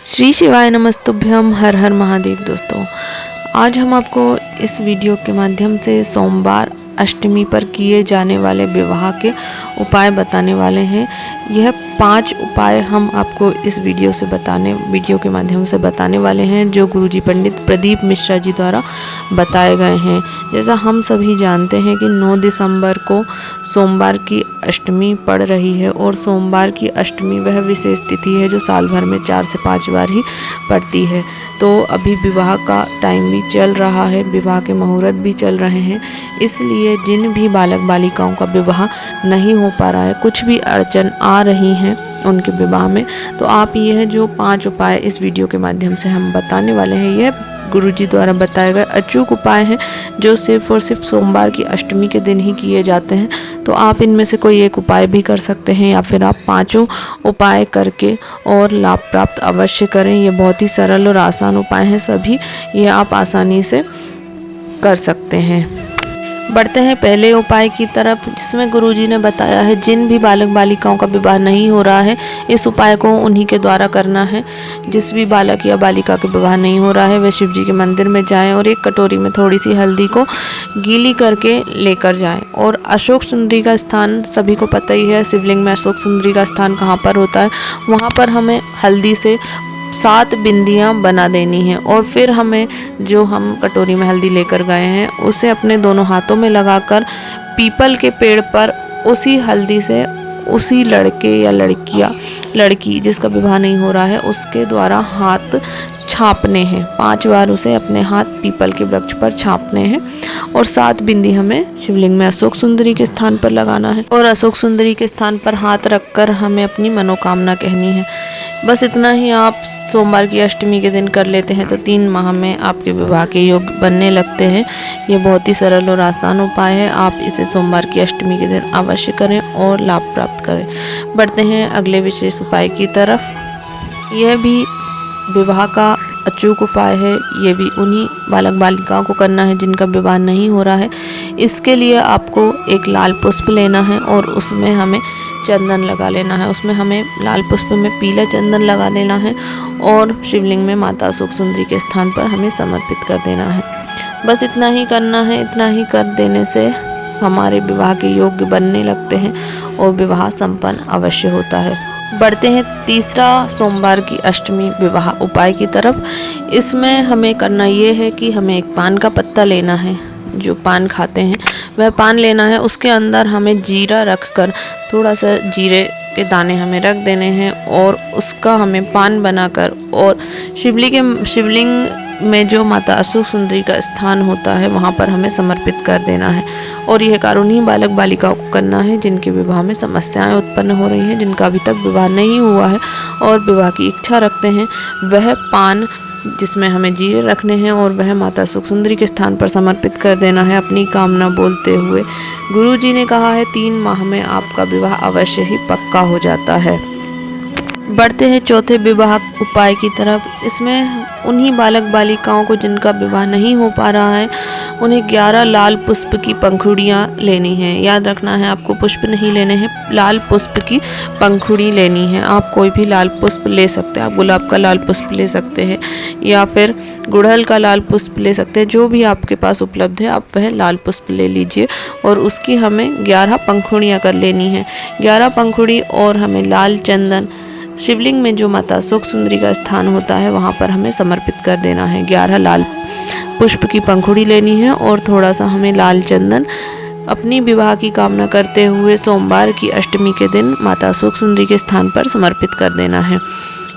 श्री शिवाय नमस्तुभ्यम। हर हर महादेव। दोस्तों, आज हम आपको इस वीडियो के माध्यम से सोमवार अष्टमी पर किए जाने वाले विवाह के उपाय बताने वाले हैं। यह 5 उपाय हम आपको इस वीडियो के माध्यम से बताने वाले हैं, जो गुरुजी पंडित प्रदीप मिश्रा जी द्वारा बताए गए हैं। जैसा हम सभी जानते हैं कि 9 दिसंबर को सोमवार की अष्टमी पड़ रही है, और सोमवार की अष्टमी वह विशेष तिथि है जो साल भर में 4 से 5 बार ही पड़ती है। तो अभी विवाह का टाइम भी चल रहा है, विवाह के मुहूर्त भी चल रहे हैं। इसलिए जिन भी बालक बालिकाओं का विवाह नहीं हो पा रहा है, कुछ भी अड़चन आ रही हैं उनके विवाह में, तो आप यह जो 5 उपाय इस वीडियो के माध्यम से हम बताने वाले हैं, यह गुरुजी द्वारा बताए गए अचूक उपाय हैं, जो सिर्फ और सिर्फ सोमवार की अष्टमी के दिन ही किए जाते हैं। तो आप इनमें से कोई एक उपाय भी कर सकते हैं, या फिर आप 5 उपाय करके और लाभ प्राप्त अवश्य करें। ये बहुत ही सरल और आसान उपाय हैं, सभी ये आप आसानी से कर सकते हैं। बढ़ते हैं पहले उपाय की तरफ, जिसमें गुरुजी ने बताया है जिन भी बालक बालिकाओं का विवाह नहीं हो रहा है, इस उपाय को उन्हीं के द्वारा करना है। जिस भी बालक या बालिका के विवाह नहीं हो रहा है, वे शिव जी के मंदिर में जाएं और एक कटोरी में थोड़ी सी हल्दी को गीली करके लेकर जाएं। और अशोक सुंदरी का स्थान सभी को पता ही है, शिवलिंग में अशोक सुंदरी का स्थान कहाँ पर होता है, वहाँ पर हमें हल्दी से 7 बिंदियाँ बना देनी है। और फिर हमें जो हम कटोरी में हल्दी लेकर गए हैं, उसे अपने दोनों हाथों में लगाकर पीपल के पेड़ पर उसी हल्दी से उसी लड़के या लड़की जिसका विवाह नहीं हो रहा है, उसके द्वारा हाथ छापने हैं। 5 बार उसे अपने हाथ पीपल के वृक्ष पर छापने हैं, और 7 बिंदी हमें शिवलिंग में अशोक सुंदरी के स्थान पर लगाना है, और अशोक सुंदरी के स्थान पर हाथ रखकर हमें अपनी मनोकामना कहनी है। बस इतना ही आप सोमवार की अष्टमी के दिन कर लेते हैं तो 3 माह में आपके विवाह के योग बनने लगते हैं। ये बहुत ही सरल और आसान उपाय है, आप इसे सोमवार की अष्टमी के दिन अवश्य करें और लाभ प्राप्त करें। बढ़ते हैं अगले विशेष उपाय की तरफ। यह भी विवाह का अचूक उपाय है, ये भी उन्हीं बालक बालिकाओं को करना है जिनका विवाह नहीं हो रहा है। इसके लिए आपको एक लाल पुष्प लेना है, और उसमें हमें चंदन लगा लेना है। उसमें हमें लाल पुष्प में पीला चंदन लगा देना है, और शिवलिंग में माता अशोक सुंदरी के स्थान पर हमें समर्पित कर देना है। बस इतना ही करना है। इतना ही कर देने से हमारे विवाह के योग्य बनने लगते हैं, और विवाह संपन्न अवश्य होता है। बढ़ते हैं तीसरा सोमवार की अष्टमी विवाह उपाय की तरफ। इसमें हमें करना ये है कि हमें एक पान का पत्ता लेना है, जो पान खाते हैं वह पान लेना है। उसके अंदर हमें जीरा रखकर, थोड़ा सा जीरे के दाने हमें रख देने हैं, और उसका हमें पान बनाकर और शिवलिंग में जो माता अशोक सुंदरी का स्थान होता है, वहाँ पर हमें समर्पित कर देना है। और यह कार्य उन्हीं बालक बालिकाओं को करना है जिनके विवाह में समस्याएं उत्पन्न हो रही हैं, जिनका अभी तक विवाह नहीं हुआ है और विवाह की इच्छा रखते हैं। वह पान जिसमें हमें जीरे रखने हैं और वह माता अशोक सुंदरी के स्थान पर समर्पित कर देना है, अपनी कामना बोलते हुए। गुरुजी ने कहा है 3 माह में आपका विवाह अवश्य ही पक्का हो जाता है। बढ़ते हैं चौथे विवाह उपाय की तरफ। इसमें उन्हीं बालक बालिकाओं को जिनका विवाह नहीं हो पा रहा है, उन्हें 11 लाल पुष्प की पंखुड़ियाँ लेनी हैं। याद रखना है, आपको पुष्प नहीं लेने हैं, लाल पुष्प की पंखुड़ी लेनी है। आप कोई भी लाल पुष्प ले सकते हैं, आप गुलाब का लाल पुष्प ले सकते हैं, या फिर गुड़हल का लाल पुष्प ले सकते हैं। जो भी आपके पास उपलब्ध है, आप वह लाल पुष्प ले लीजिए, और उसकी हमें 11 पंखुड़ियाँ कर लेनी हैं। 11 पंखुड़ी, और हमें लाल चंदन शिवलिंग में जो माता अशोक सुंदरी का स्थान होता है, वहाँ पर हमें समर्पित कर देना है। 11 लाल पुष्प की पंखुड़ी लेनी है, और थोड़ा सा हमें लाल चंदन अपनी विवाह की कामना करते हुए सोमवार की अष्टमी के दिन माता अशोक सुंदरी के स्थान पर समर्पित कर देना है।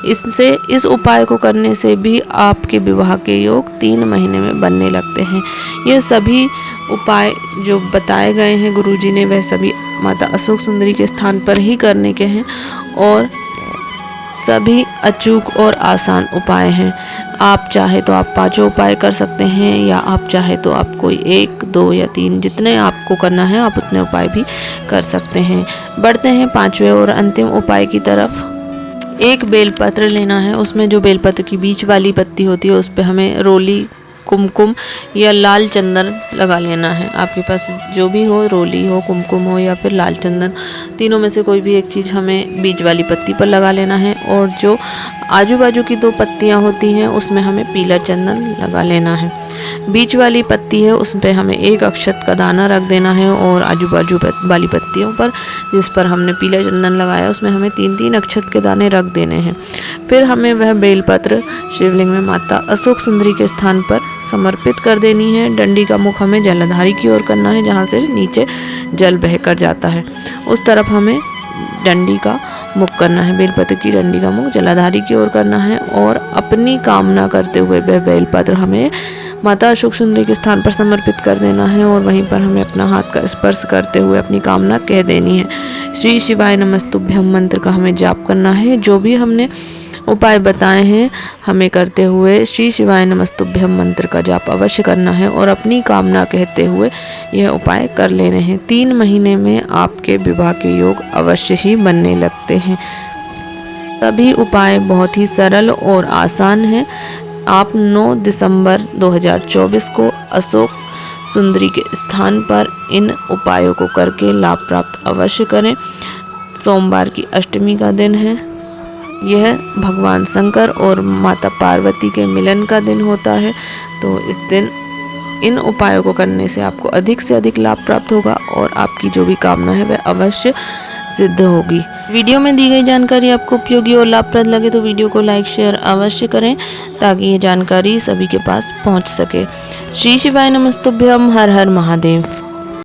इस उपाय को करने से भी आपके विवाह के योग 3 महीने में बनने लगते हैं। ये सभी उपाय जो बताए गए हैं गुरुजी ने, वह सभी माता अशोक सुंदरी के स्थान पर ही करने के हैं, और सभी अचूक और आसान उपाय हैं। आप चाहे तो आप 5 उपाय कर सकते हैं, या आप चाहे तो आप कोई 1, 2 या 3, जितने आपको करना है आप उतने उपाय भी कर सकते हैं। बढ़ते हैं 5वें और अंतिम उपाय की तरफ। एक बेलपत्र लेना है। उसमें जो बेलपत्र की बीच वाली पत्ती होती है, उस पर हमें रोली कुमकुम या लाल चंदन लगा लेना है। आपके पास जो भी हो, रोली हो, कुमकुम हो या फिर लाल चंदन, तीनों में से कोई भी एक चीज़ हमें बीच वाली पत्ती पर लगा लेना है। और जो आजू बाजू की 2 पत्तियां होती हैं उसमें हमें पीला चंदन लगा लेना है। बीच वाली पत्ती है उस पर हमें 1 अक्षत का दाना रख देना है और आजू बाजू वाली पत्तियों पर जिस पर हमने पीला चंदन लगाया उसमें हमें 3-3 अक्षत के दाने रख देने हैं। फिर हमें वह बेलपत्र शिवलिंग में माता अशोक सुंदरी के स्थान पर समर्पित कर देनी है। डंडी का मुख हमें जलाधारी की ओर करना है, जहाँ से नीचे जल बहकर जाता है उस तरफ हमें डंडी का मुख करना है। बेलपत्र की डंडी का मुख जलाधारी की ओर करना है और अपनी कामना करते हुए वह बेलपत्र हमें माता अशोक सुंदरी के स्थान पर समर्पित कर देना है और वहीं पर हमें अपना हाथ का स्पर्श करते हुए अपनी कामना कह देनी है। श्री शिवाय नमस्तुभ्यम मंत्र का हमें जाप करना है। जो भी हमने उपाय बताए हैं हमें करते हुए श्री शिवाय नमस्तुभ्यम मंत्र का जाप अवश्य करना है और अपनी कामना कहते हुए यह उपाय कर लेने हैं। 3 महीने में आपके विवाह के योग अवश्य ही बनने लगते हैं। सभी उपाय बहुत ही सरल और आसान हैं। आप 9 दिसंबर 2024 को अशोक सुंदरी के स्थान पर इन उपायों को करके लाभ प्राप्त अवश्य करें। सोमवार की अष्टमी का दिन है। यह भगवान शंकर और माता पार्वती के मिलन का दिन होता है, तो इस दिन इन उपायों को करने से आपको अधिक से अधिक लाभ प्राप्त होगा और आपकी जो भी कामना है वह अवश्य सिद्ध होगी। वीडियो में दी गई जानकारी आपको उपयोगी और लाभप्रद लगे तो वीडियो को लाइक शेयर अवश्य करें ताकि ये जानकारी सभी के पास पहुंच सके। श्री शिवाय नमस्तुभ्यम। हर हर महादेव।